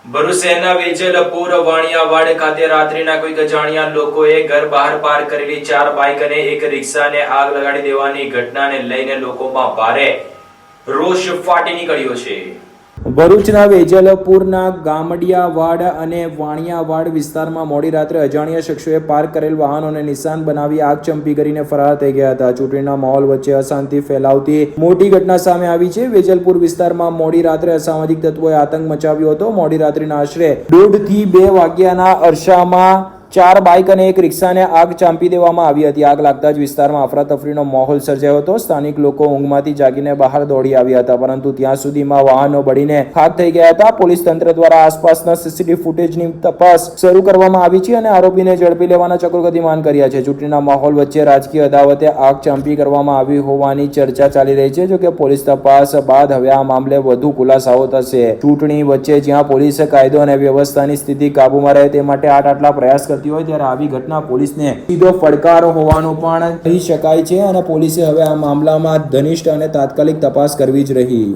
ભરૂચ શહેરના વેજલપુર વાણિયાવાડ ખાતે રાત્રિના કોઈક અજાણ્યા લોકોએ ઘર બહાર પાર્ક કરેલી 4 બાઇક અને એક રિક્ષાને આગ લગાડી દેવાની ઘટનાને લઈને લોકોમાં ભારે રોષ ફાટી નીકળ્યો છે। ભરૂચના વેજલપુરના ગામડિયાવાડ અને વાણિયાવાડ વિસ્તારમાં મોડી રાત્રે અજાણ્યા શખ્સોએ પાર્ક કરેલ વાહનોને નિશાન બનાવી આગ ચંપી કરીને ફરાર થઈ ગયા હતા। ચૂંટણીના માહોલ વચ્ચે અશાંતિ ફેલાવતી મોટી ઘટના સામે આવી છે। વેજલપુર વિસ્તારમાં મોડી રાત્રે અસામાજિક તત્વોએ આતંક મચાવ્યો હતો। મોડી રાત્રિના આશરે 1:30 થી 2 વાગ્યાના અરસામાં 4 બાઇક અને એક રિક્ષાને આગ ચાંપી દેવામાં આવી હતી। આગ લાગતા જ વિસ્તારમાં અફરાતફરીનો માહોલ સર્જાયો હતો। સ્થાનિક લોકો ઊંઘમાંથી જાગીને બહાર દોડી આવ્યા હતા, પરંતુ ત્યાં સુધીમાં વાહનો બળીને ખાખ થઈ ગયા હતા। પોલીસ તંત્ર દ્વારા આસપાસના સીસીટીવી ફૂટેજની તપાસ શરૂ કરવામાં આવી છે અને આરોપીને ઝડપી લેવાના ચક્રો ગતિમાન કર્યા છે। ચૂંટણીના માહોલ વચ્ચે રાજકીય અદાવતે આગ ચાંપી કરવામાં આવી હોવાની ચર્ચા ચાલી રહી છે, જોકે પોલીસ તપાસ બાદ હવે આ મામલે વધુ ખુલાસાઓ થશે। ચૂંટણી વચ્ચે જ્યાં પોલીસે કાયદો અને વ્યવસ્થાની સ્થિતિ કાબૂમાં રહે તે માટે આટલા પ્રયાસ હોય ત્યારે આવી ઘટના પોલીસને સીધો પડકાર હોવાનું પણ કહી શકાય છે અને પોલીસે હવે આ મામલામાં ઘનિષ્ઠ અને તાત્કાલિક તપાસ કરવી જ રહી।